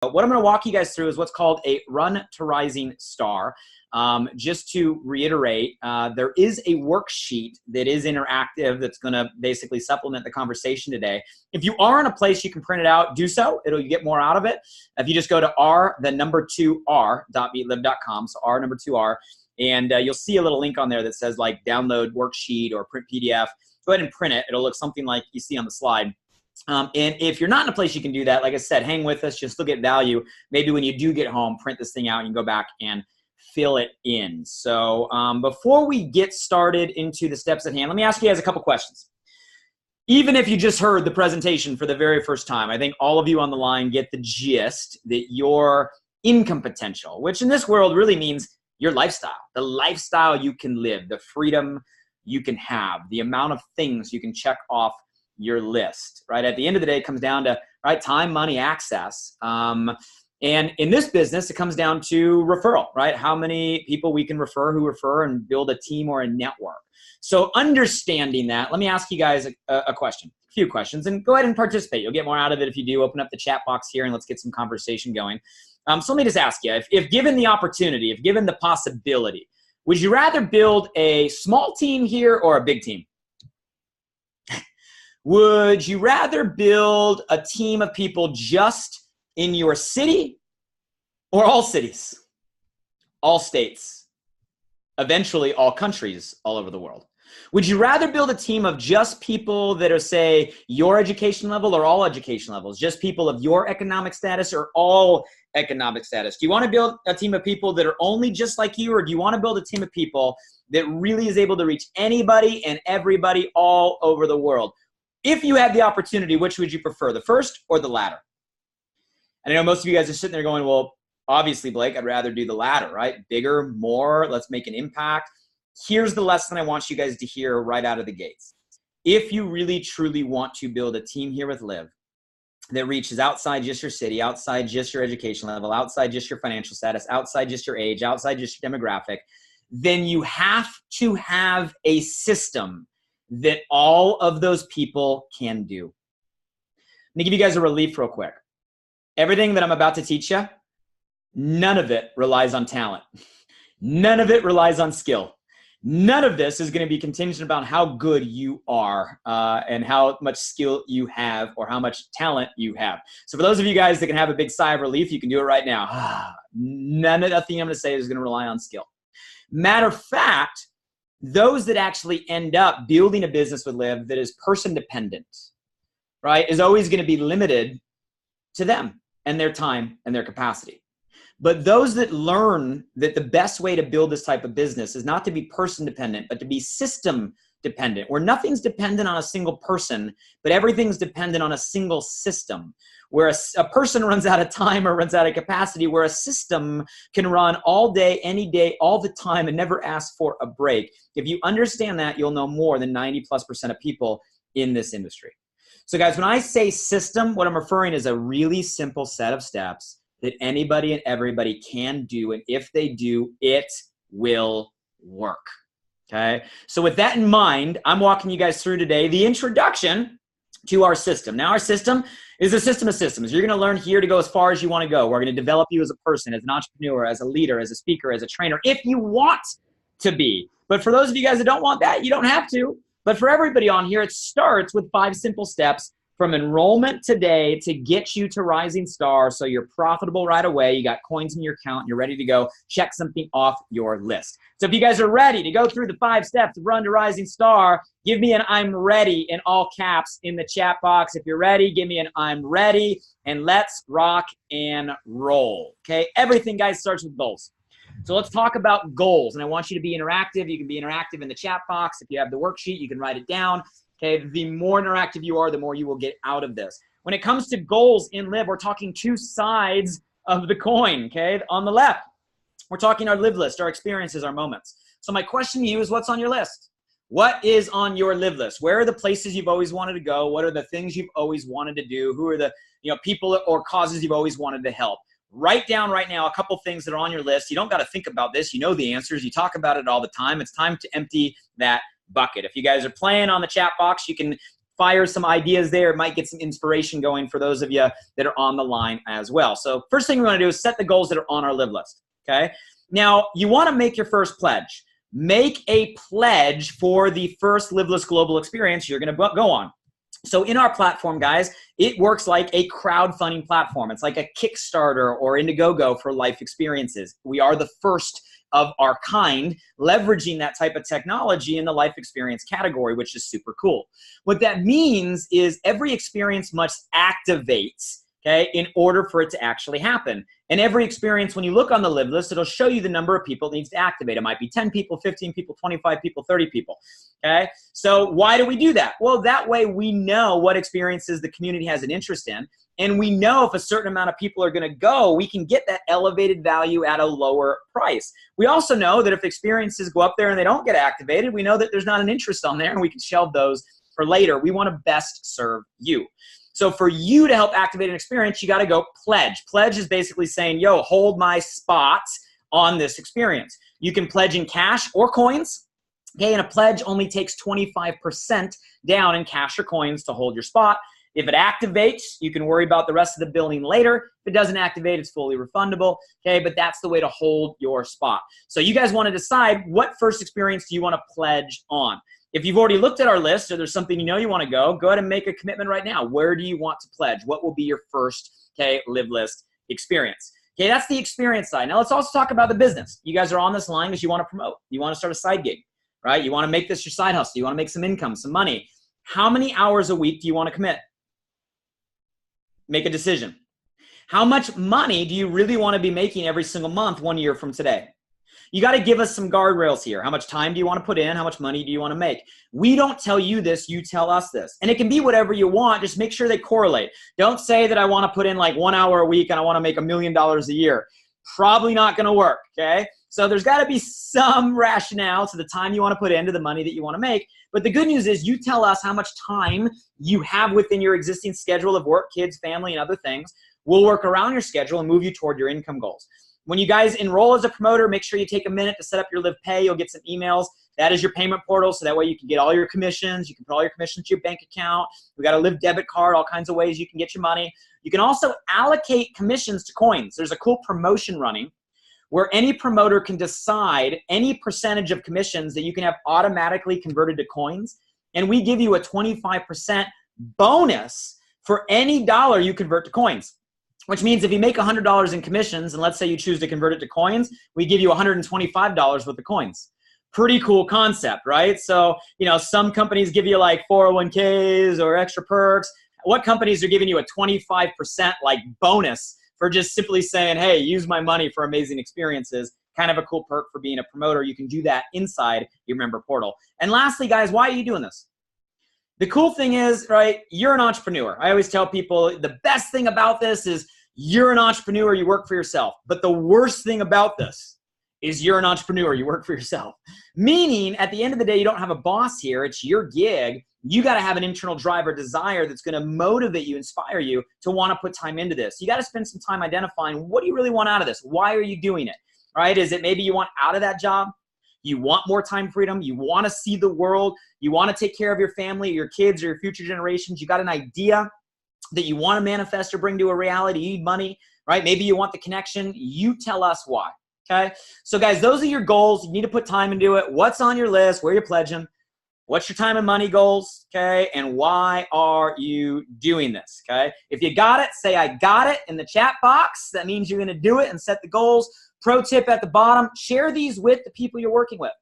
What I'm going to walk you guys through is what's called a run to rising star. Just to reiterate, there is a worksheet that is interactive that's going to basically supplement the conversation today. If you are in a place you can print it out, do so. It'll get more out of it. If you just go to r2r.meetlive.com, so r2r, and you'll see a little link on there that says like download worksheet or print PDF. Go ahead and print it. It'll look something like you see on the slide. And if you're not in a place you can do that, like I said, hang with us, just look at value. Maybe when you do get home, print this thing out and go back and fill it in. So before we get started into the steps at hand, let me ask you guys a couple questions. Even if you just heard the presentation for the very first time, I think all of you on the line get the gist that your income potential, which in this world really means your lifestyle, the lifestyle you can live, the freedom you can have, the amount of things you can check off your list, right? At the end of the day, it comes down to, right, time, money, access. And in this business, it comes down to referral, right? How many people we can refer who refer and build a team or a network. So understanding that, let me ask you guys a question, a few questions, and go ahead and participate. You'll get more out of it if you do. Open up the chat box here and let's get some conversation going. So let me just ask you, if given the opportunity, if given the possibility, would you rather build a small team here or a big team? Would you rather build a team of people just in your city or all cities, all states, eventually all countries all over the world? Would you rather build a team of just people that are, say, your education level or all education levels, just people of your economic status or all economic status? Do you want to build a team of people that are only just like you, or do you want to build a team of people that really is able to reach anybody and everybody all over the world? If you had the opportunity, which would you prefer, the first or the latter? And I know most of you guys are sitting there going, well, obviously, Blake, I'd rather do the latter, right? Bigger, more, let's make an impact. Here's the lesson I want you guys to hear right out of the gates. If you really, truly want to build a team here with Liv that reaches outside just your city, outside just your education level, outside just your financial status, outside just your age, outside just your demographic, then you have to have a system that all of those people can do. Let me give you guys a relief real quick. Everything that I'm about to teach you, none of it relies on talent. None of it relies on skill. None of this is going to be contingent about how good you are and how much skill you have or how much talent you have. So for those of you guys that can have a big sigh of relief, you can do it right now. Nothing I'm going to say is going to rely on skill. Matter of fact, those that actually end up building a business with Liv that is person dependent, right, is always going to be limited to them and their time and their capacity. But those that learn that the best way to build this type of business is not to be person dependent, but to be system dependent, where nothing's dependent on a single person, but everything's dependent on a single system, where a person runs out of time or runs out of capacity, where a system can run all day, any day, all the time, and never ask for a break. If you understand that, you'll know more than 90+% of people in this industry. So guys, when I say system, what I'm referring is a really simple set of steps that anybody and everybody can do, and if they do, it will work. Okay, so with that in mind, I'm walking you guys through today the introduction to our system. Now, our system is a system of systems. You're going to learn here to go as far as you want to go. We're going to develop you as a person, as an entrepreneur, as a leader, as a speaker, as a trainer, if you want to be. But for those of you guys that don't want that, you don't have to. But for everybody on here, it starts with 5 simple steps from enrollment today to get you to Rising Star, so you're profitable right away. You got coins in your account and you're ready to go check something off your list. So if you guys are ready to go through the 5 steps to run to Rising Star, give me an I'm ready in all caps in the chat box. If you're ready, give me an I'm ready, and let's rock and roll. Okay, everything, guys, starts with goals. So let's talk about goals, and I want you to be interactive. You can be interactive in the chat box. If you have the worksheet, you can write it down. Okay, the more interactive you are, the more you will get out of this. When it comes to goals in Liv, we're talking 2 sides of the coin, okay? On the left, we're talking our Liv list, our experiences, our moments. So my question to you is, what's on your list? What is on your Liv list? Where are the places you've always wanted to go? What are the things you've always wanted to do? Who are the people or causes you've always wanted to help? Write down right now a couple things that are on your list. You don't got to think about this. You know the answers. You talk about it all the time. It's time to empty that bucket. If you guys are playing on the chat box, you can fire some ideas there. It might get some inspiration going for those of you that are on the line as well. So first thing we want to do is set the goals that are on our live list, okay? Now, you want to make your first pledge. Make a pledge for the first Live List Global experience you're going to go on. So in our platform, guys, it works like a crowdfunding platform. It's like a Kickstarter or Indiegogo for life experiences. We are the first of our kind, leveraging that type of technology in the life experience category, which is super cool. What that means is every experience must activate, okay, in order for it to actually happen. And every experience, when you look on the live list, it'll show you the number of people it needs to activate. It might be 10 people, 15 people, 25 people, 30 people, okay? So why do we do that? Well, that way we know what experiences the community has an interest in, and we know if a certain amount of people are gonna go, we can get that elevated value at a lower price. We also know that if experiences go up there and they don't get activated, we know that there's not an interest on there and we can shelve those for later. We wanna best serve you. So for you to help activate an experience, you got to go pledge. Pledge is basically saying, yo, hold my spot on this experience. You can pledge in cash or coins. Okay, and a pledge only takes 25% down in cash or coins to hold your spot. If it activates, you can worry about the rest of the billing later. If it doesn't activate, it's fully refundable. Okay, but that's the way to hold your spot. So you guys want to decide what first experience do you want to pledge on. If you've already looked at our list or there's something you know you want to go ahead and make a commitment right now. Where do you want to pledge? What will be your first, okay, live list experience? Okay, that's the experience side. Now let's also talk about the business. You guys are on this line because you want to promote. You want to start a side gig, right? You want to make this your side hustle. You want to make some income, some money. How many hours a week do you want to commit? Make a decision. How much money do you really want to be making every single month 1 year from today? You got to give us some guardrails here. How much time do you want to put in? How much money do you want to make? We don't tell you this, you tell us this. And it can be whatever you want, just make sure they correlate. Don't say that I want to put in like 1 hour a week and I want to make $1 million a year. Probably not going to work, okay? So there's got to be some rationale to the time you want to put into the money that you want to make. But the good news is you tell us how much time you have within your existing schedule of work, kids, family, and other things. We'll work around your schedule and move you toward your income goals. When you guys enroll as a promoter, make sure you take a minute to set up your Live Pay. You'll get some emails. That is your payment portal, so that way you can get all your commissions. You can put all your commissions to your bank account. We got a Live debit card, all kinds of ways you can get your money. You can also allocate commissions to coins. There's a cool promotion running where any promoter can decide any percentage of commissions that you can have automatically converted to coins. And we give you a 25% bonus for any dollar you convert to coins. Which means if you make $100 in commissions, and let's say you choose to convert it to coins, we give you $125 worth of coins. Pretty cool concept, right? So, you know, some companies give you like 401ks or extra perks. What companies are giving you a 25% like bonus for just simply saying, hey, use my money for amazing experiences? Kind of a cool perk for being a promoter. You can do that inside your member portal. And lastly, guys, why are you doing this? The cool thing is, right, you're an entrepreneur. I always tell people the best thing about this is you're an entrepreneur, you work for yourself. But the worst thing about this is you're an entrepreneur, you work for yourself. Meaning, at the end of the day, you don't have a boss here. It's your gig. You got to have an internal drive or desire that's going to motivate you, inspire you to want to put time into this. You got to spend some time identifying, what do you really want out of this? Why are you doing it? Right? Is it maybe you want out of that job? You want more time freedom. You want to see the world. You want to take care of your family, your kids, or your future generations. You got an idea that you want to manifest or bring to a reality. You need money, right? Maybe you want the connection. You tell us why, okay? So guys, those are your goals. You need to put time into it. What's on your list? Where you're pledging? What's your time and money goals, okay? And why are you doing this, okay? If you got it, say I got it in the chat box. That means you're going to do it and set the goals. Pro tip at the bottom, share these with the people you're working with,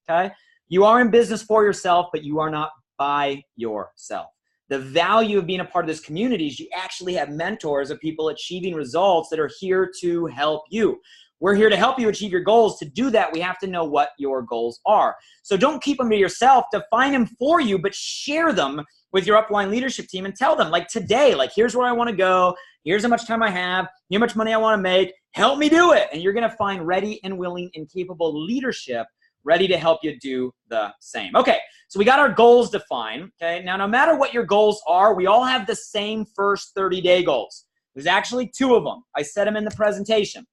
okay? You are in business for yourself, but you are not by yourself. The value of being a part of this community is you actually have mentors of people achieving results that are here to help you. We're here to help you achieve your goals. To do that, we have to know what your goals are. So don't keep them to yourself. Define them for you, but share them with your upline leadership team and tell them, like today, like here's where I want to go. Here's how much time I have. Here's how much money I want to make. Help me do it. And you're going to find ready and willing and capable leadership ready to help you do the same. Okay, so we got our goals defined. Okay, now no matter what your goals are, we all have the same first 30-day goals. There's actually 2 of them. I said them in the presentation.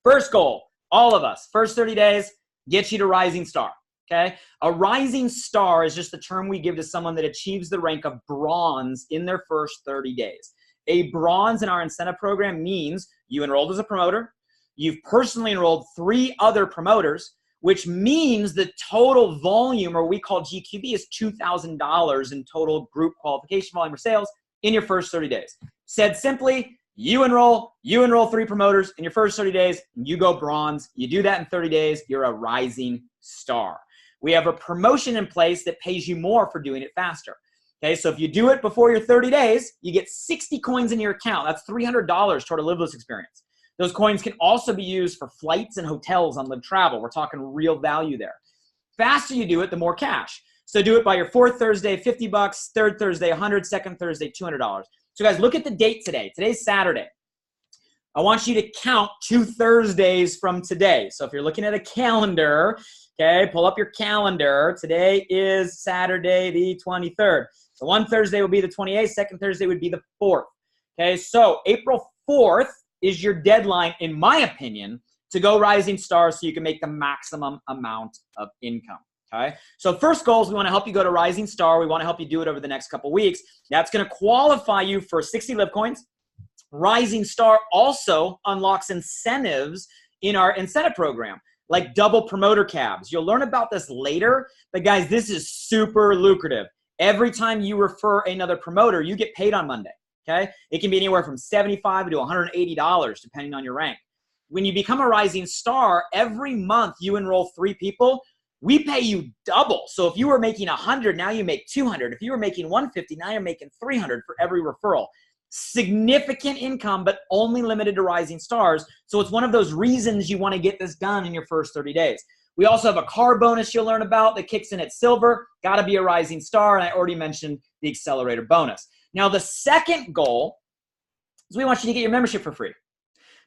First goal, all of us, first 30 days, get you to Rising Star. okay? A rising star is just the term we give to someone that achieves the rank of bronze in their first 30 days. A bronze in our incentive program means you enrolled as a promoter, you've personally enrolled 3 other promoters, which means the total volume, or we call GQV, is $2,000 in total group qualification volume or sales in your first 30 days. Said simply, you enroll 3 promoters in your first 30 days, you go bronze. You do that in 30 days, you're a rising star. We have a promotion in place that pays you more for doing it faster. Okay, so if you do it before your 30 days, you get 60 coins in your account. That's $300 toward a Liveless experience. Those coins can also be used for flights and hotels on Live Travel. We're talking real value there. Faster you do it, the more cash. So do it by your 4th Thursday, $50, 3rd Thursday, $100, 2nd Thursday, $200. So guys, look at the date today. Today's Saturday. I want you to count 2 Thursdays from today. So if you're looking at a calendar, okay, pull up your calendar. Today is Saturday the 23rd. So 1 Thursday will be the 28th, 2nd Thursday would be the 4th. Okay, so April 4th is your deadline, in my opinion, to go Rising Star so you can make the maximum amount of income. Okay, so first goal is we want to help you go to Rising Star. We want to help you do it over the next couple weeks. That's going to qualify you for 60 Live Coins. Rising Star also unlocks incentives in our incentive program, like double promoter cabs. You'll learn about this later, but guys, this is super lucrative. Every time you refer another promoter, you get paid on Monday. Okay, it can be anywhere from $75 to $180 depending on your rank. When you become a Rising Star, every month you enroll 3 people, we pay you double. So if you were making 100, now you make 200. If you were making 150, now you're making 300 for every referral. Significant income, but only limited to Rising Stars. So it's one of those reasons you want to get this done in your first 30 days. We also have a car bonus you'll learn about that kicks in at silver. Got to be a Rising Star, and I already mentioned the Accelerator bonus. Now, the second goal is we want you to get your membership for free.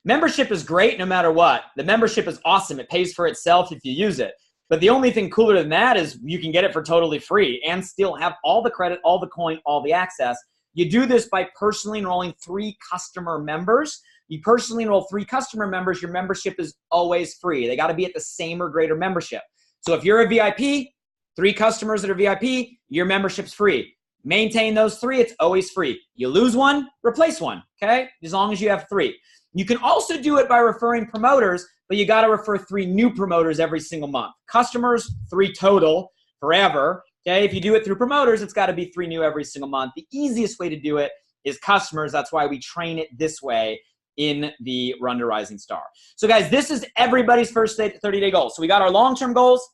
Membership is great no matter what. The membership is awesome. It pays for itself if you use it. But the only thing cooler than that is you can get it for totally free and still have all the credit, all the coin, all the access. You do this by personally enrolling 3 customer members. You personally enroll 3 customer members, your membership is always free. They got to be at the same or greater membership. So if you're a VIP, 3 customers that are VIP, your membership's free. Maintain those 3, it's always free. You lose one, replace one, okay? As long as you have 3. You can also do it by referring promoters, but you got to refer 3 new promoters every single month. Customers, 3 total forever, okay? If you do it through promoters, it's got to be 3 new every single month. The easiest way to do it is customers. That's why we train it this way in the Run to Rising Star. So guys, this is everybody's first 30-day goals. So we got our long-term goals.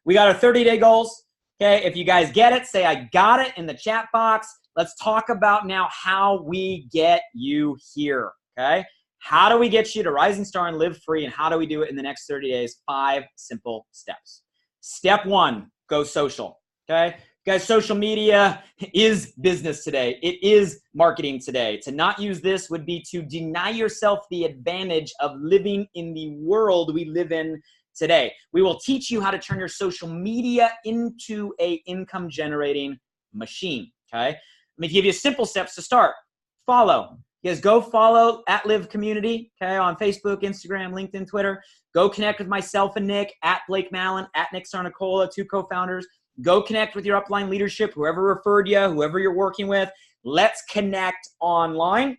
We got our 30-day goals. Okay, if you guys get it, say I got it in the chat box. Let's talk about now how we get you here, okay? How do we get you to Rising Star and live free, and how do we do it in the next 30 days? 5 simple steps. Step 1, go social, okay? Guys, social media is business today. It is marketing today. To not use this would be to deny yourself the advantage of living in the world we live in today. We will teach you how to turn your social media into a income generating machine, okay? Let me give you simple steps to start. Follow. You guys go follow at Live Community, okay, on Facebook, Instagram, LinkedIn, Twitter. Go connect with myself and Nick, at Blake Mallon, at Nick Sarnicola, 2 co-founders. Go connect with your upline leadership, whoever referred you, whoever you're working with. Let's connect online.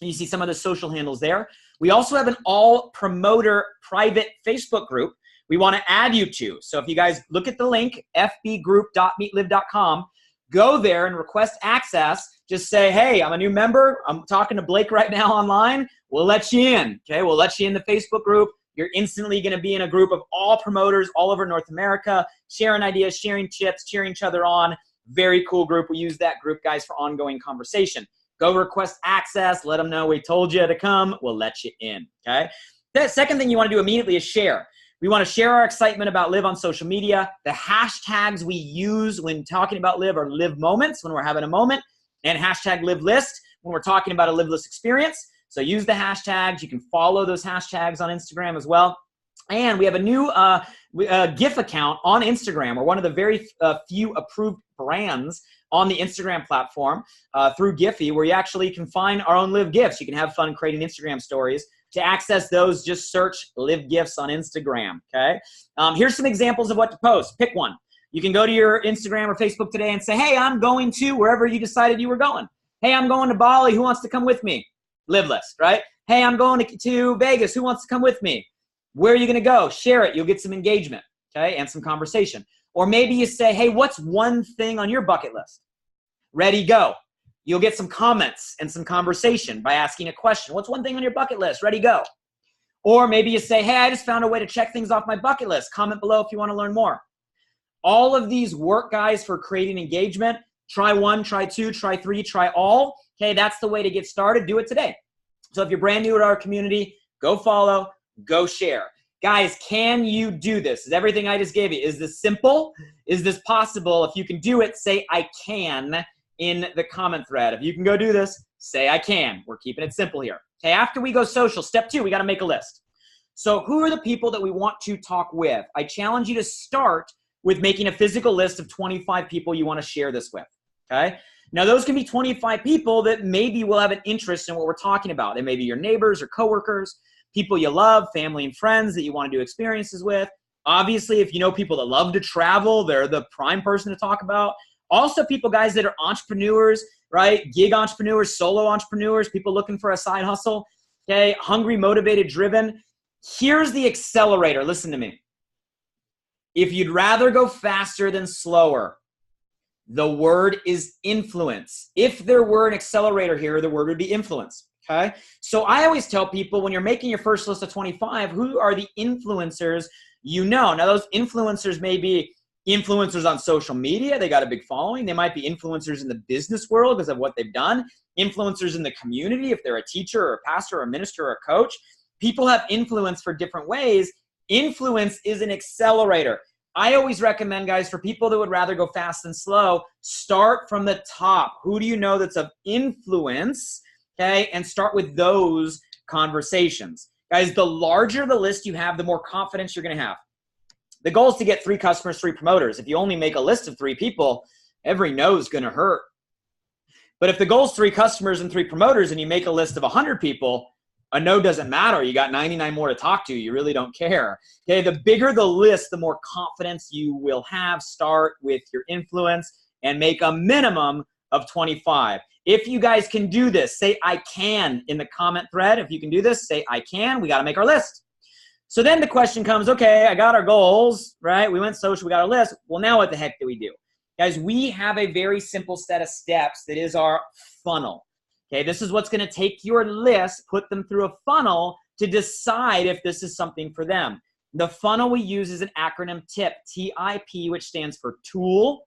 You see some of the social handles there. We also have an all-promoter private Facebook group we want to add you to. So if you guys look at the link, fbgroup.meetlive.com, go there and request access. Just say, hey, I'm a new member. I'm talking to Blake right now online. We'll let you in, okay? We'll let you in the Facebook group. You're instantly going to be in a group of all promoters all over North America, sharing ideas, sharing tips, cheering each other on. Very cool group. We use that group, guys, for ongoing conversation. Go request access. Let them know we told you to come. We'll let you in, okay? The second thing you want to do immediately is share. We want to share our excitement about Live on social media. The hashtags we use when talking about Live are Live Moments, when we're having a moment, and hashtag Live List when we're talking about a Live List experience. So use the hashtags. You can follow those hashtags on Instagram as well. And we have a new GIF account on Instagram. We're one of the very few approved brands on the Instagram platform through Giphy, where you actually can find our own Live Gifts. You can have fun creating Instagram stories. To access those, just search Live Gifts on Instagram, okay? Here's some examples of what to post. Pick one. You can go to your Instagram or Facebook today and say, hey, I'm going to wherever you decided you were going. Hey, I'm going to Bali. Who wants to come with me? Live list, right? Hey, I'm going to Vegas. Who wants to come with me? Where are you going to go? Share it. You'll get some engagement, okay, and some conversation. Or maybe you say, hey, what's one thing on your bucket list? Ready, go. You'll get some comments and some conversation by asking a question. What's one thing on your bucket list? Ready, go. Or maybe you say, hey, I just found a way to check things off my bucket list. Comment below if you want to learn more. All of these work, guys, for creating engagement. Try one, try two, try three, try all. Okay, that's the way to get started. Do it today. So if you're brand new to our community, go follow, go share. Guys, can you do this? Is everything I just gave you, is this simple? Is this possible? If you can do it, say I can in the comment thread. If you can go do this, say I can. We're keeping it simple here. Okay, after we go social, step 2, we got to make a list. So who are the people that we want to talk with? I challenge you to start with making a physical list of 25 people you want to share this with, okay? Now, those can be 25 people that maybe will have an interest in what we're talking about. They may be your neighbors or coworkers, people you love, family and friends that you want to do experiences with. Obviously, if you know people that love to travel, they're the prime person to talk about. Also, people, guys, that are entrepreneurs, right? Gig entrepreneurs, solo entrepreneurs, people looking for a side hustle, okay? Hungry, motivated, driven. Here's the accelerator. Listen to me. If you'd rather go faster than slower, the word is influence. If there were an accelerator here, the word would be influence, okay? So I always tell people when you're making your first list of 25, who are the influencers you know? Now, those influencers may be influencers on social media. They got a big following. They might be influencers in the business world because of what they've done. Influencers in the community, if they're a teacher or a pastor or a minister or a coach. People have influence for different ways. Influence is an accelerator. I always recommend, guys, for people that would rather go fast than slow, start from the top. Who do you know that's of influence, okay? And start with those conversations. Guys, the larger the list you have, the more confidence you're going to have. The goal is to get 3 customers, 3 promoters. If you only make a list of 3 people, every no is going to hurt. But if the goal is 3 customers and 3 promoters and you make a list of 100 people, a no doesn't matter. You got 99 more to talk to. You really don't care. Okay, the bigger the list, the more confidence you will have. Start with your influence and make a minimum of 25. If you guys can do this, say I can in the comment thread. If you can do this, say I can. We got to make our list. So then the question comes, okay, I got our goals, right? We went social, we got our list. Well, now what the heck do we do? Guys, we have a very simple set of steps that is our funnel. Okay, this is what's going to take your list, put them through a funnel to decide if this is something for them. The funnel we use is an acronym TIP, T-I-P, which stands for Tool,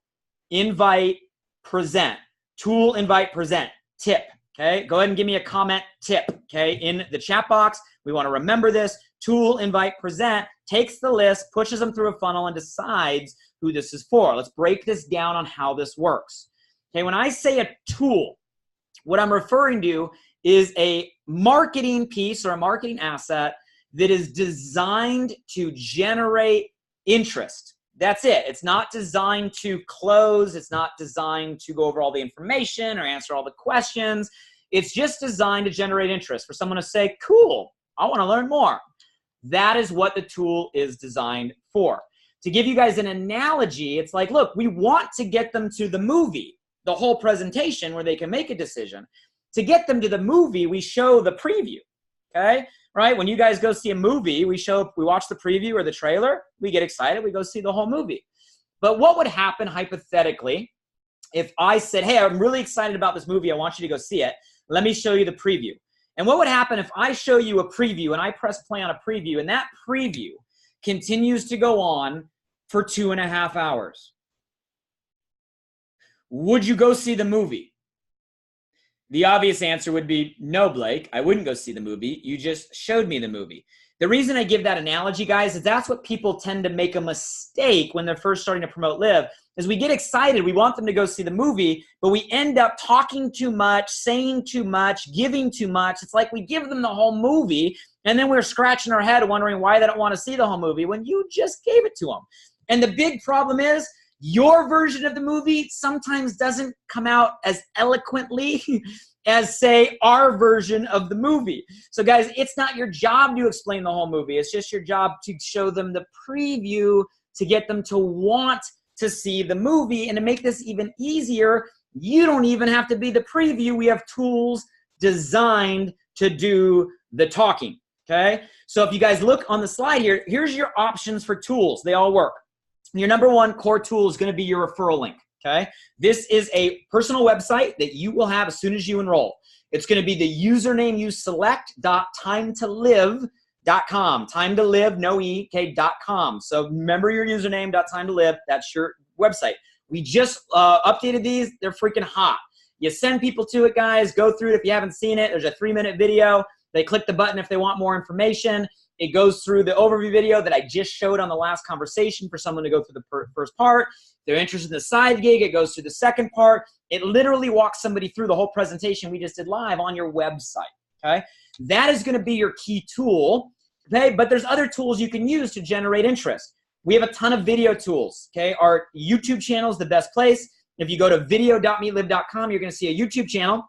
Invite, Present. Tool, Invite, Present, TIP. Okay, go ahead and give me a comment, TIP, okay, in the chat box. We want to remember this. Tool, Invite, Present takes the list, pushes them through a funnel, and decides who this is for. Let's break this down on how this works. Okay, when I say a tool, what I'm referring to is a marketing piece or a marketing asset that is designed to generate interest. That's it. It's not designed to close. It's not designed to go over all the information or answer all the questions. It's just designed to generate interest for someone to say, cool, I want to learn more. That is what the tool is designed for. To give you guys an analogy, it's like, look, we want to get them to the movie, the whole presentation where they can make a decision. To get them to the movie, we show the preview, okay? Right? When you guys go see a movie, we watch the preview or the trailer, we get excited, we go see the whole movie. But what would happen hypothetically if I said, hey, I'm really excited about this movie, I want you to go see it, let me show you the preview. And what would happen if I show you a preview and I press play on a preview and that preview continues to go on for 2.5 hours? Would you go see the movie? The obvious answer would be no, Blake, I wouldn't go see the movie. You just showed me the movie. The reason I give that analogy, guys, is that's what people tend to make a mistake when they're first starting to promote Live, is we get excited. We want them to go see the movie, but we end up talking too much, saying too much, giving too much. It's like we give them the whole movie And then we're scratching our head wondering why they don't want to see the whole movie when you just gave it to them. And the big problem is your version of the movie sometimes doesn't come out as eloquently as, say, our version of the movie. So guys, it's not your job to explain the whole movie. It's just your job to show them the preview to get them to want to see the movie. And to make this even easier, you don't even have to be the preview. We have tools designed to do the talking, okay? So if you guys look on the slide here, here's your options for tools. They all work. Your number one core tool is going to be your referral link, okay? This is a personal website that you will have as soon as you enroll. It's going to be the username you select .timetolive.com. Time to live, no E, okay, .com. So remember your username .time to live. That's your website. We just updated these. They're freaking hot. You send people to it, guys. Go through it if you haven't seen it. There's a 3-minute video. They click the button if they want more information. It goes through the overview video that I just showed on the last conversation for someone to go through the first part. If they're interested in the side gig, it goes through the second part. It literally walks somebody through the whole presentation we just did live on your website, okay? That is going to be your key tool, okay? But there's other tools you can use to generate interest. We have a ton of video tools, okay? Our YouTube channel is the best place. If you go to video.meetlive.com, you're going to see a YouTube channel.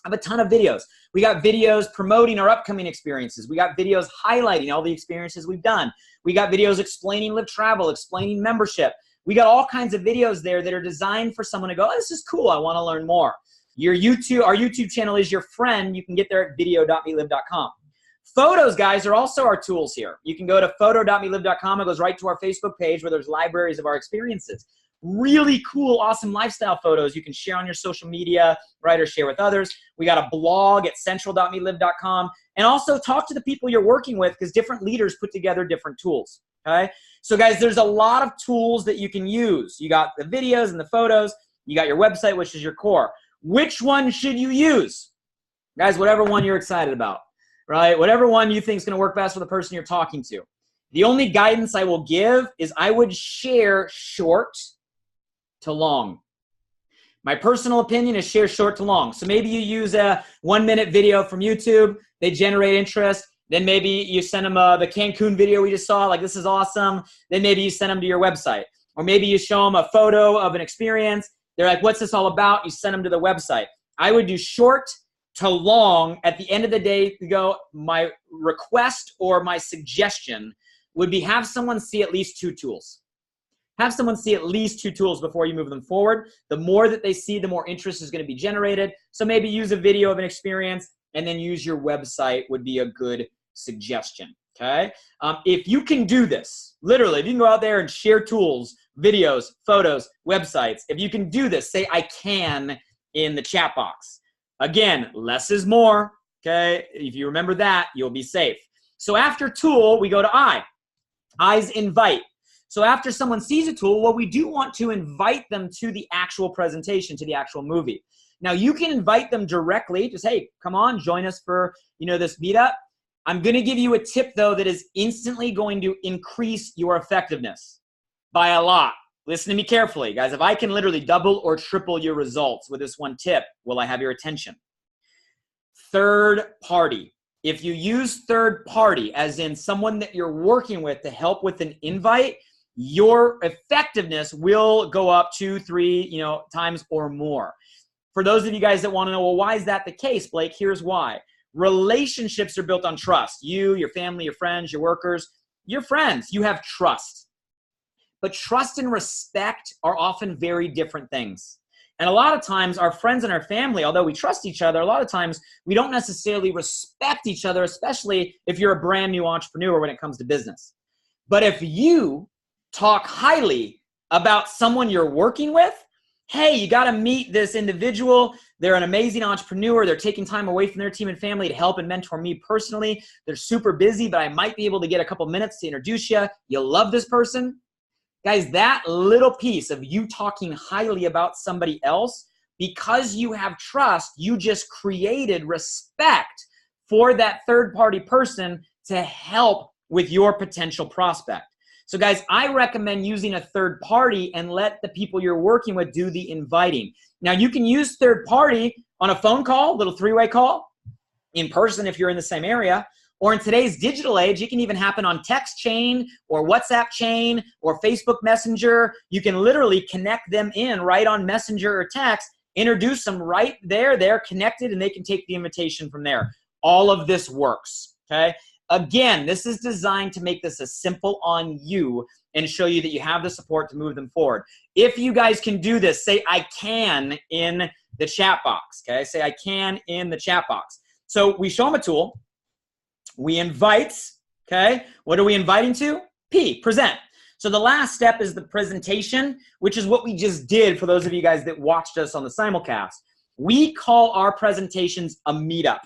I have a ton of videos. We got videos promoting our upcoming experiences. We got videos highlighting all the experiences we've done. We got videos explaining Live Travel, explaining membership. We got all kinds of videos there that are designed for someone to go, oh, this is cool, I want to learn more. Our YouTube channel is your friend. You can get there at video.meetlive.com. Photos, guys, are also our tools here. You can go to photo.meetlive.com. It goes right to our Facebook page where there's libraries of our experiences. Really cool, awesome lifestyle photos you can share on your social media, right, or share with others. We got a blog at central.meetlive.com. And also talk to the people you're working with because different leaders put together different tools, okay? So, guys, there's a lot of tools that you can use. You got the videos and the photos. You got your website, which is your core. Which one should you use? Guys, whatever one you're excited about, right? Whatever one you think is going to work best for the person you're talking to. The only guidance I will give is I would share short to long. My personal opinion is share short to long. So maybe you use a 1-minute video from YouTube. They generate interest. Then maybe you send them the Cancun video we just saw, like this is awesome. Then maybe you send them to your website. Or maybe you show them a photo of an experience. They're like, what's this all about? You send them to the website. I would do short to long. At the end of the day, to go, my request or my suggestion would be have someone see at least 2 tools. Have someone see at least 2 tools before you move them forward. The more that they see, the more interest is going to be generated. So maybe use a video of an experience and then use your website would be a good suggestion, okay? If you can do this, literally, if you can go out there and share tools, videos, photos, websites, if you can do this, say I can in the chat box. Again, less is more, okay? If you remember that, you'll be safe. So after tool, we go to I. I's invite. So after someone sees a tool, well, we do want to invite them to the actual presentation, to the actual movie. Now, you can invite them directly. Just, hey, come on, join us for, this meetup. I'm going to give you a tip, though, that is instantly going to increase your effectiveness by a lot. Listen to me carefully, guys. If I can literally double or triple your results with this one tip, will I have your attention? Third party. If you use third party, as in someone that you're working with to help with an invite, your effectiveness will go up 2, 3, times or more. For those of you guys that want to know, well, why is that the case, Blake? Here's why. Relationships are built on trust. You, your family, your friends, your workers, your friends, you have trust. But trust and respect are often very different things. And a lot of times our friends and our family, although we trust each other, a lot of times we don't necessarily respect each other, especially if you're a brand new entrepreneur when it comes to business. But if you talk highly about someone you're working with, hey, you got to meet this individual. They're an amazing entrepreneur. They're taking time away from their team and family to help and mentor me personally. They're super busy, but I might be able to get a couple minutes to introduce you. You'll love this person. Guys, that little piece of you talking highly about somebody else, because you have trust, you just created respect for that third-party person to help with your potential prospect. So guys, I recommend using a third party and let the people you're working with do the inviting. Now you can use third party on a phone call, little 3-way call, in person if you're in the same area, Or in today's digital age, it can even happen on text chain or WhatsApp chain or Facebook Messenger. You can literally connect them in right on Messenger or text, introduce them right there. They're connected and they can take the invitation from there. All of this works, okay? Again, this is designed to make this as simple on you and show you that you have the support to move them forward. If you guys can do this, say I can in the chat box, okay? Say I can in the chat box. So we show them a tool. We invite, okay? What are we inviting to? P, present. So the last step is the presentation, which is what we just did for those of you guys that watched us on the simulcast. We call our presentations a meetup,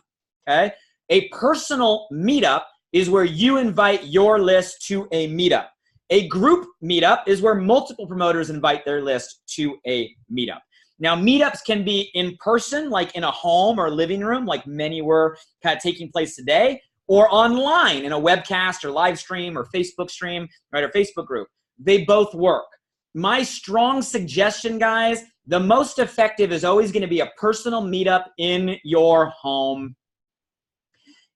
okay? A personal meetup is where you invite your list to a meetup. A group meetup is where multiple promoters invite their list to a meetup. Now, meetups can be in person, like in a home or living room, like many were kind of taking place today, or online in a webcast or live stream or Facebook stream, right, or Facebook group. They both work. My strong suggestion, guys, the most effective is always going to be a personal meetup in your home.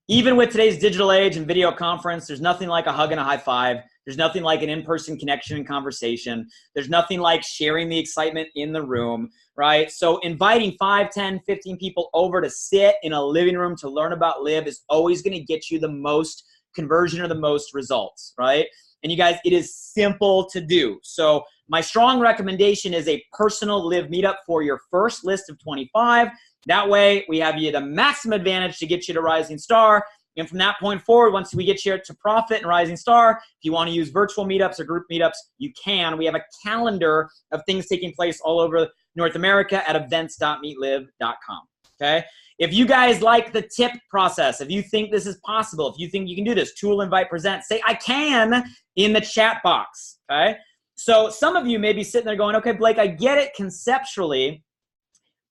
Even with today's digital age and video conference, there's nothing like a hug and a high five. There's nothing like an in-person connection and conversation. There's nothing like sharing the excitement in the room, right? So inviting 5, 10, 15 people over to sit in a living room to learn about Live is always going to get you the most conversion or the most results, right? And you guys, it is simple to do. So my strong recommendation is a personal Live meetup for your first list of 25. That way, we have you the maximum advantage to get you to Rising Star. And from that point forward, once we get you to Profit and Rising Star, if you want to use virtual meetups or group meetups, you can. We have a calendar of things taking place all over North America at events.meetlive.com, okay? If you guys like the tip process, if you think this is possible, if you think you can do this, tool, invite, present, say I can in the chat box, okay? So some of you may be sitting there going, okay, Blake, I get it conceptually,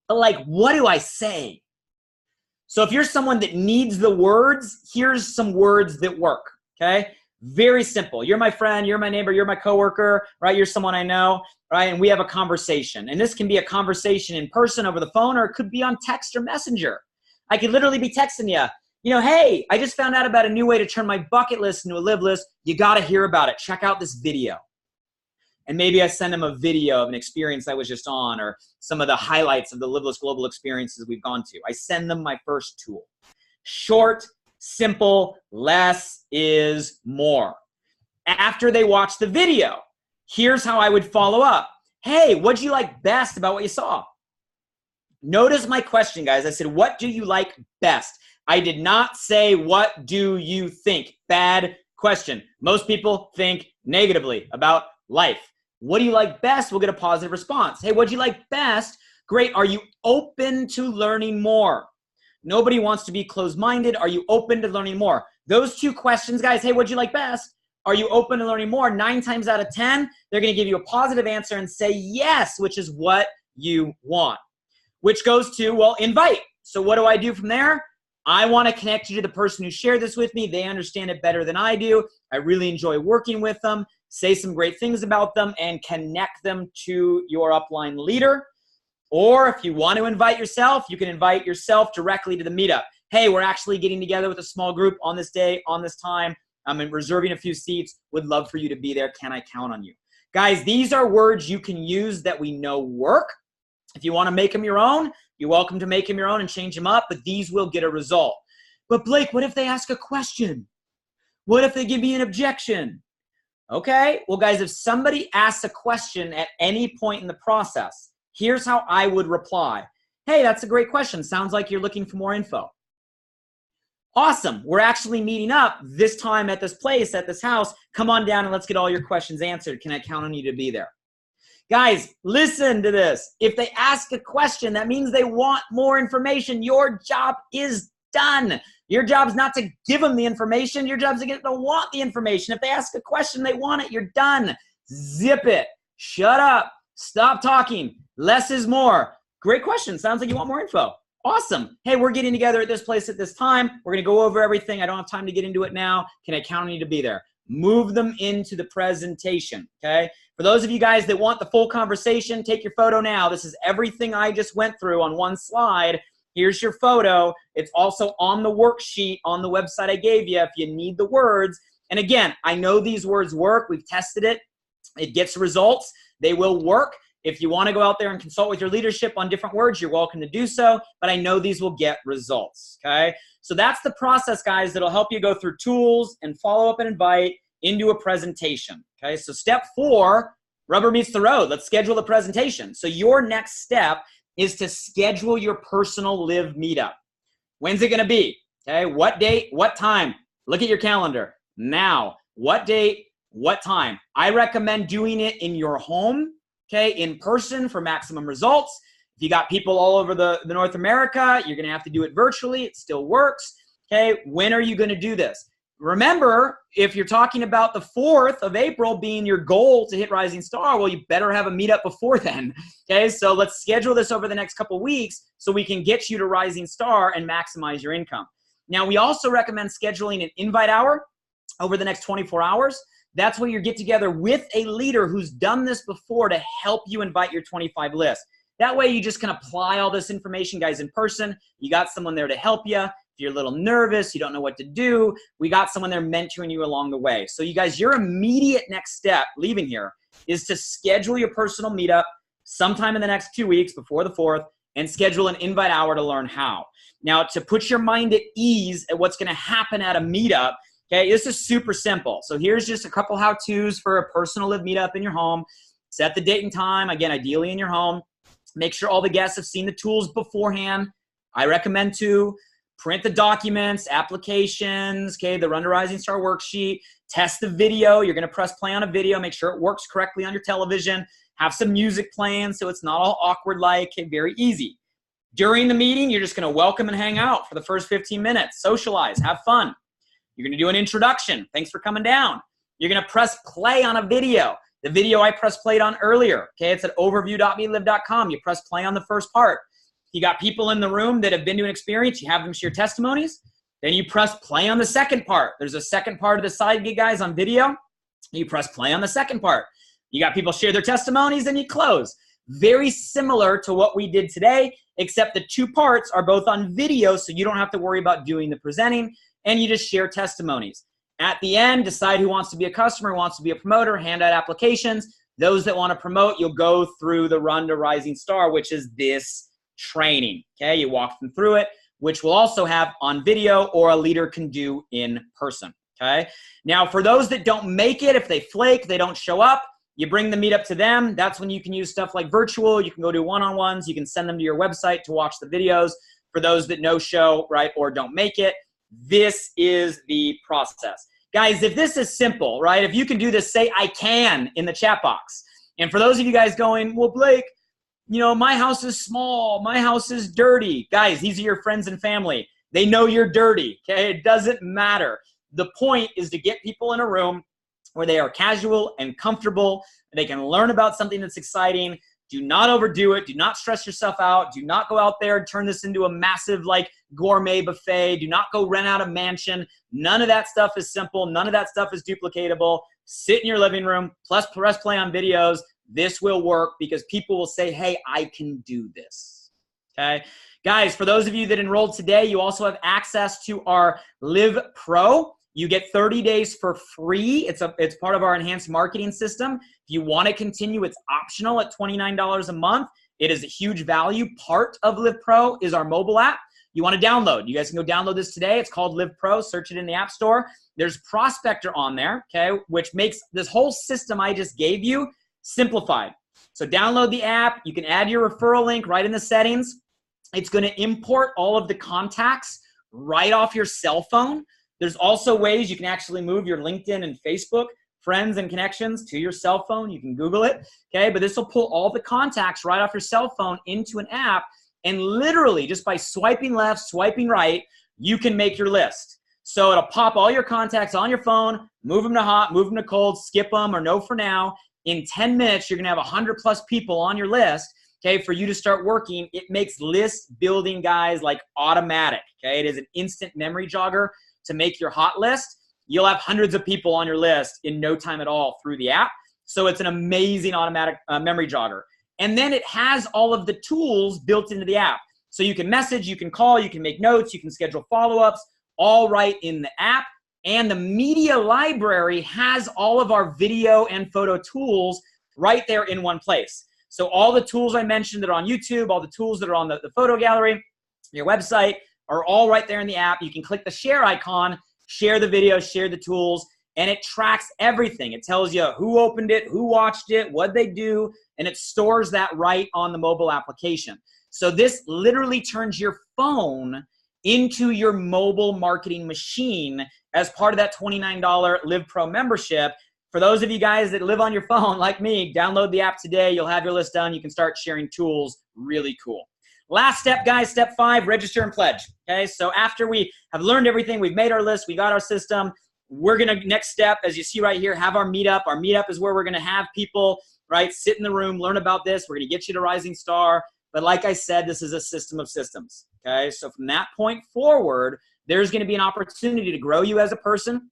but like, what do I say? So if you're someone that needs the words, here's some words that work, okay? Very simple. You're my friend, you're my neighbor, you're my coworker, right? You're someone I know, right? And we have a conversation. And this can be a conversation in person over the phone, or it could be on text or messenger. I could literally be texting you know, hey, I just found out about a new way to turn my bucket list into a live list. You got to hear about it. Check out this video. And maybe I send them a video of an experience I was just on, or some of the highlights of the Liveless Global experiences we've gone to. I send them my first tool. Short, simple, less is more. After they watch the video, here's how I would follow up. Hey, what'd you like best about what you saw? Notice my question, guys. I said, what do you like best? I did not say, what do you think? Bad question. Most people think negatively about life. What do you like best? We'll get a positive response. Hey, what'd you like best? Great. Are you open to learning more? Nobody wants to be closed-minded. Are you open to learning more? Those two questions, guys. Hey, what'd you like best? Are you open to learning more? 9 times out of 10, they're going to give you a positive answer and say yes, which is what you want. Which goes to, well, invite. So what do I do from there? I want to connect you to the person who shared this with me. They understand it better than I do. I really enjoy working with them. Say some great things about them and connect them to your upline leader. Or if you want to invite yourself, you can invite yourself directly to the meetup. Hey, we're actually getting together with a small group on this day, on this time. I'm reserving a few seats. Would love for you to be there. Can I count on you? Guys, these are words you can use that we know work. If you want to make them your own, you're welcome to make them your own and change them up, but these will get a result. But Blake, what if they ask a question? What if they give me an objection? Okay, well guys, if somebody asks a question at any point in the process, here's how I would reply. Hey, that's a great question. Sounds like you're looking for more info. Awesome, we're actually meeting up this time at this place, at this house. Come on down and let's get all your questions answered. Can I count on you to be there? Guys, listen to this. If they ask a question, that means they want more information. Your job is done. Your job is not to give them the information. Your job is to get them to want the information. If they ask a question, they want it. You're done. Zip it. Shut up. Stop talking. Less is more. Great question. Sounds like you want more info. Awesome. Hey, we're getting together at this place at this time. We're going to go over everything. I don't have time to get into it now. Can I count on you to be there? Move them into the presentation, okay? For those of you guys that want the full conversation, take your photo now. This is everything I just went through on one slide. Here's your photo. It's also on the worksheet on the website I gave you if you need the words. And again, I know these words work. We've tested it. It gets results. They will work. If you want to go out there and consult with your leadership on different words, you're welcome to do so. But I know these will get results, okay? So that's the process, guys, that'll help you go through tools and follow up and invite into a presentation, okay? So step 4, rubber meets the road. Let's schedule the presentation. So your next step is to schedule your personal live meetup. When's it going to be? Okay, what date, what time? Look at your calendar now. What date, what time? I recommend doing it in your home, okay, in person for maximum results. If you got people all over the North America, you're going to have to do it virtually. It still works, okay? When are you going to do this? Remember, if you're talking about the 4th of April being your goal to hit Rising Star, well, you better have a meetup before then, okay? So let's schedule this over the next couple weeks so we can get you to Rising Star and maximize your income. Now, we also recommend scheduling an invite hour over the next 24 hours. That's where you get together with a leader who's done this before to help you invite your 25 list. That way you just can apply all this information, guys, in person. You got someone there to help you. If you're a little nervous, you don't know what to do, we got someone there mentoring you along the way. So you guys, your immediate next step leaving here is to schedule your personal meetup sometime in the next 2 weeks before the 4th and schedule an invite hour to learn how. Now, to put your mind at ease at what's going to happen at a meetup, okay, this is super simple. So here's just a couple how-tos for a personal live meetup in your home. Set the date and time, again, ideally in your home. Make sure all the guests have seen the tools beforehand. I recommend to print the documents, applications, okay, the Run to Rising Star worksheet, test the video. You're going to press play on a video, make sure it works correctly on your television, have some music playing so it's not all awkward like, okay, very easy. During the meeting, you're just going to welcome and hang out for the first 15 minutes, socialize, have fun. You're going to do an introduction. Thanks for coming down. You're going to press play on a video. The video I press played on earlier, okay, it's at overview.melive.com. You press play on the first part. You got people in the room that have been to an experience. You have them share testimonies. Then you press play on the second part. There's a second part of the side gig, guys, on video. You press play on the second part. You got people share their testimonies and you close. Very similar to what we did today, except the 2 parts are both on video, so you don't have to worry about doing the presenting, and you just share testimonies. At the end, decide who wants to be a customer, who wants to be a promoter, hand out applications. Those that want to promote, you'll go through the Run to Rising Star, which is this training, okay? You walk them through it, which we'll also have on video or a leader can do in person, okay? Now, for those that don't make it, if they flake, they don't show up, you bring the meetup to them. That's when you can use stuff like virtual. You can go do one-on-ones. You can send them to your website to watch the videos. For those that no show, right, or don't make it, this is the process. Guys, if this is simple, right, if you can do this, say I can in the chat box. And for those of you guys going, well, Blake, you know, my house is small. My house is dirty. Guys, these are your friends and family. They know you're dirty, okay? It doesn't matter. The point is to get people in a room where they are casual and comfortable. They can learn about something that's exciting. Do not overdo it. Do not stress yourself out. Do not go out there and turn this into a massive, like, gourmet buffet. Do not go rent out a mansion. None of that stuff is simple. None of that stuff is duplicatable. Sit in your living room, plus press play on videos. This will work because people will say, hey, I can do this, okay? Guys, for those of you that enrolled today, you also have access to our Live Pro. You get 30 days for free. It's part of our enhanced marketing system. If you want to continue, it's optional at $29 a month. It is a huge value. Part of Live Pro is our mobile app. You want to download. You guys can go download this today. It's called Live Pro. Search it in the App Store. There's Prospector on there, okay, which makes this whole system I just gave you simplified. So download the app. You can add your referral link right in the settings. It's going to import all of the contacts right off your cell phone. There's also ways you can actually move your LinkedIn and Facebook friends and connections to your cell phone. You can Google it, okay? But this will pull all the contacts right off your cell phone into an app, and literally just by swiping left, swiping right, you can make your list. So it'll pop all your contacts on your phone, move them to hot, move them to cold, skip them, or no for now. In 10 minutes, you're gonna have 100 plus people on your list, okay, for you to start working. It makes list building, guys, like automatic, okay? It is an instant memory jogger to make your hot list. You'll have hundreds of people on your list in no time at all through the app. So it's an amazing automatic memory jogger. And then it has all of the tools built into the app. So you can message, you can call, you can make notes, you can schedule follow-ups, all right in the app. And the media library has all of our video and photo tools right there in one place. So all the tools I mentioned that are on YouTube, all the tools that are on the photo gallery, your website, are all right there in the app. You can click the share icon, share the video, share the tools, and it tracks everything. It tells you who opened it, who watched it, what they do, and it stores that right on the mobile application. So this literally turns your phone into your mobile marketing machine as part of that $29 Live Pro membership. For those of you guys that live on your phone like me, download the app today. You'll have your list done. You can start sharing tools. Really cool. Last step, guys, step 5, register and pledge. Okay, so after we have learned everything, we've made our list, we got our system, we're going to, next step, as you see right here, have our meetup. Our meetup is where we're going to have people, right, sit in the room, learn about this. We're going to get you to Rising Star. But like I said, this is a system of systems. Okay, so from that point forward, there's going to be an opportunity to grow you as a person,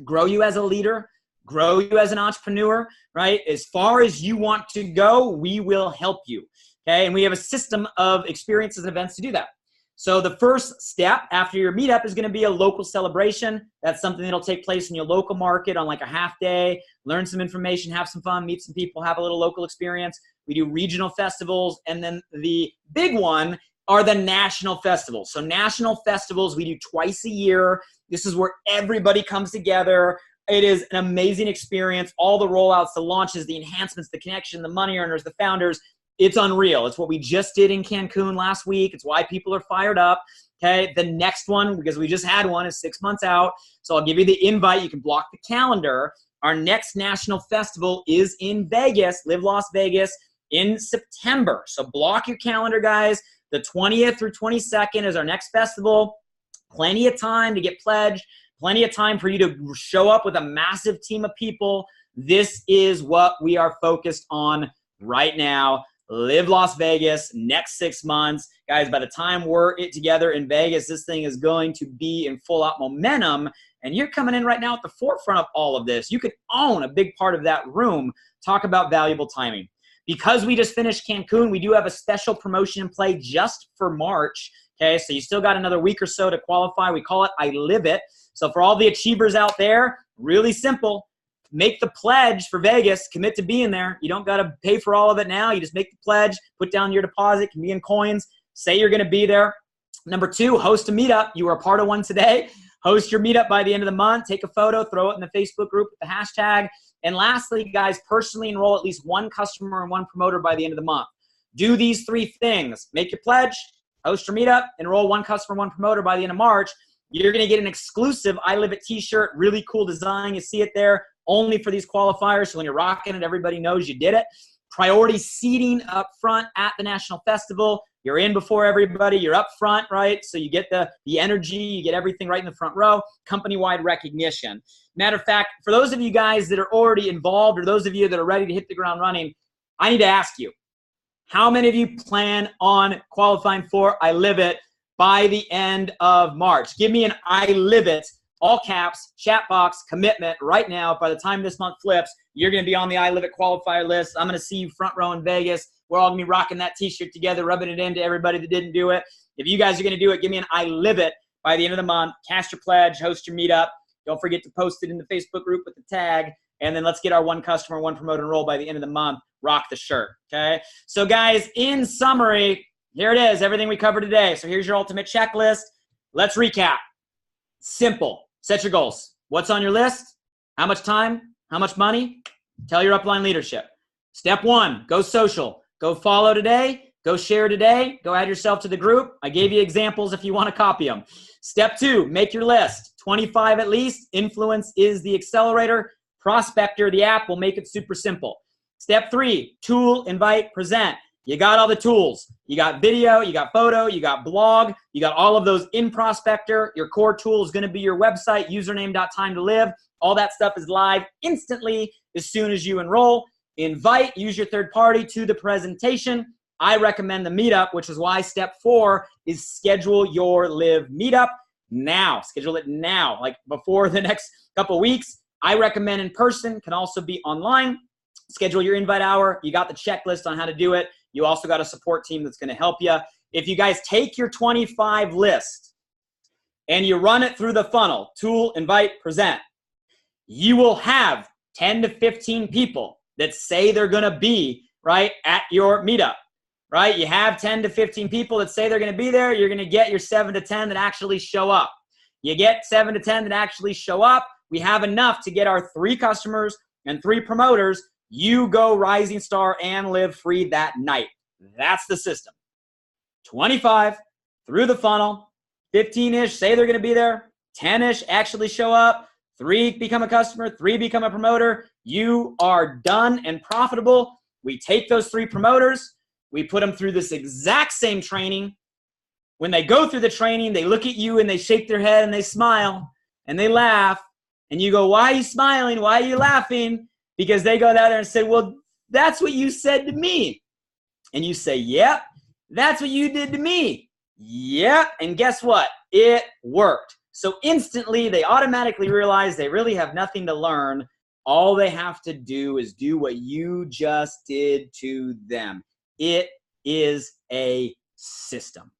grow you as a leader, grow you as an entrepreneur, right? As far as you want to go, we will help you. Okay, and we have a system of experiences and events to do that. So the first step after your meetup is going to be a local celebration. That's something that'll take place in your local market on like a half day, learn some information, have some fun, meet some people, have a little local experience. We do regional festivals, and then the big one are the national festivals. So national festivals we do twice a year. This is where everybody comes together. It is an amazing experience. All the rollouts, the launches, the enhancements, the connection, the money earners, the founders. It's unreal. It's what we just did in Cancun last week. It's why people are fired up. Okay, the next one, because we just had one, is 6 months out. So I'll give you the invite. You can block the calendar. Our next national festival is in Vegas, Live Las Vegas, in September. So block your calendar, guys. The 20th through 22nd is our next festival. Plenty of time to get pledged. Plenty of time for you to show up with a massive team of people. This is what we are focused on right now. Live Las Vegas, next 6 months. Guys, by the time we're together in Vegas, this thing is going to be in full out momentum. And you're coming in right now at the forefront of all of this. You could own a big part of that room. Talk about valuable timing. Because we just finished Cancun, we do have a special promotion in play just for March. Okay, so you still got another week or so to qualify. We call it I Live It. So for all the achievers out there, really simple. Make the pledge for Vegas, commit to being there. You don't got to pay for all of it now. You just make the pledge, put down your deposit, can be in coins, say you're going to be there. Number 2, host a meetup. You were a part of one today. Host your meetup by the end of the month. Take a photo, throw it in the Facebook group with the hashtag. And lastly, guys, personally enroll at least one customer and one promoter by the end of the month. Do these 3 things. Make your pledge, host your meetup, enroll one customer, one promoter by the end of March. You're going to get an exclusive I Live It t-shirt, really cool design. You see it there. Only for these qualifiers, so when you're rocking it, everybody knows you did it. Priority seating up front at the National Festival. You're in before everybody. You're up front, right? So you get the energy. You get everything right in the front row. Company-wide recognition. Matter of fact, for those of you guys that are already involved or those of you that are ready to hit the ground running, I need to ask you, how many of you plan on qualifying for I Live It by the end of March? Give me an I Live It, all caps, chat box, commitment right now. By the time this month flips, you're going to be on the I Live It qualifier list. I'm going to see you front row in Vegas. We're all going to be rocking that t-shirt together, rubbing it into everybody that didn't do it. If you guys are going to do it, give me an I Live It by the end of the month. Cast your pledge, host your meetup. Don't forget to post it in the Facebook group with the tag. And then let's get our one customer, one promoter enrolled by the end of the month. Rock the shirt, okay? So guys, in summary, here it is, everything we covered today. So here's your ultimate checklist. Let's recap. Simple. Set your goals. What's on your list? How much time? How much money? Tell your upline leadership. Step 1, go social. Go follow today. Go share today. Go add yourself to the group. I gave you examples if you want to copy them. Step 2, make your list. 25 at least. Influence is the accelerator. Prospector, the app, will make it super simple. Step 3, tool, invite, present. You got all the tools. You got video, you got photo, you got blog, you got all of those in Prospector. Your core tool is going to be your website, username.time-to-live. All that stuff is live instantly as soon as you enroll. Invite, use your third party to the presentation. I recommend the meetup, which is why step 4 is schedule your live meetup now. Schedule it now, like before the next couple weeks. I recommend in person, can also be online. Schedule your invite hour. You got the checklist on how to do it. You also got a support team that's going to help you. if you guys take your 25 list and you run it through the funnel, tool, invite, present, you will have 10 to 15 people that say they're going to be right at your meetup, right? You have 10 to 15 people that say they're going to be there. You're going to get your 7 to 10 that actually show up. You get 7 to 10 that actually show up. We have enough to get our 3 customers and 3 promoters. You go rising star and live free that night. That's the system. 25 through the funnel, 15-ish say they're going to be there, 10-ish actually show up, 3 become a customer, 3 become a promoter. You are done and profitable. We take those 3 promoters, we put them through this exact same training. When they go through the training, they look at you and they shake their head and they smile and they laugh. And you go, why are you smiling? Why are you laughing? Because they go down there and say, well, that's what you said to me. And you say, yep, that's what you did to me. Yep. And guess what? It worked. So instantly, they automatically realize they really have nothing to learn. All they have to do is do what you just did to them. It is a system,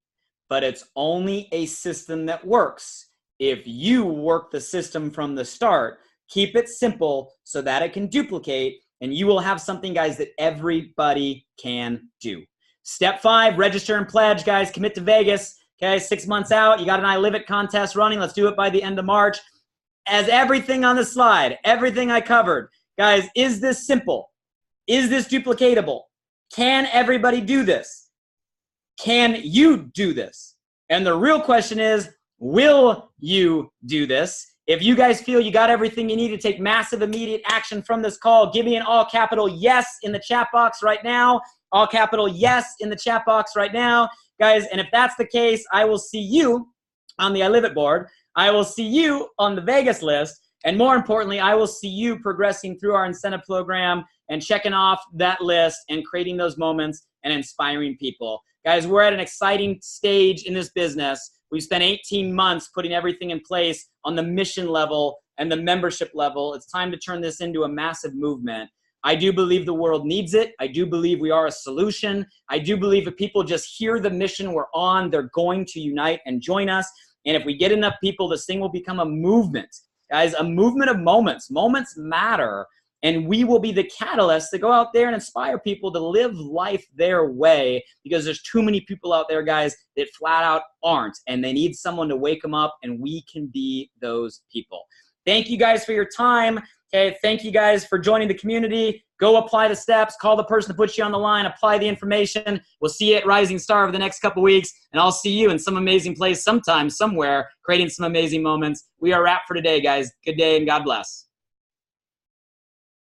but it's only a system that works if you work the system from the start. Keep it simple so that it can duplicate, and you will have something, guys, that everybody can do. Step 5, register and pledge, guys. Commit to Vegas. Okay, 6 months out. You got an I Live It contest running. Let's do it by the end of March. As everything on the slide, everything I covered, guys, is this simple? Is this duplicatable? Can everybody do this? Can you do this? And the real question is, will you do this? If you guys feel you got everything you need to take massive immediate action from this call, give me an all capital yes in the chat box right now. All capital yes in the chat box right now, guys. And if that's the case, I will see you on the I Live It board. I will see you on the Vegas list. And more importantly, I will see you progressing through our incentive program and checking off that list and creating those moments and inspiring people. Guys, we're at an exciting stage in this business. We've spent 18 months putting everything in place on the mission level and the membership level. It's time to turn this into a massive movement. I do believe the world needs it. I do believe we are a solution. I do believe if people just hear the mission we're on, they're going to unite and join us. And if we get enough people, this thing will become a movement. Guys, a movement of moments. Moments matter. And we will be the catalyst to go out there and inspire people to live life their way, because there's too many people out there, guys, that flat out aren't. And they need someone to wake them up, and we can be those people. Thank you guys for your time. Okay, thank you guys for joining the community. Go apply the steps. Call the person to put you on the line. Apply the information. We'll see you at Rising Star over the next couple weeks, and I'll see you in some amazing place sometime, somewhere, creating some amazing moments. We are wrapped for today, guys. Good day, and God bless.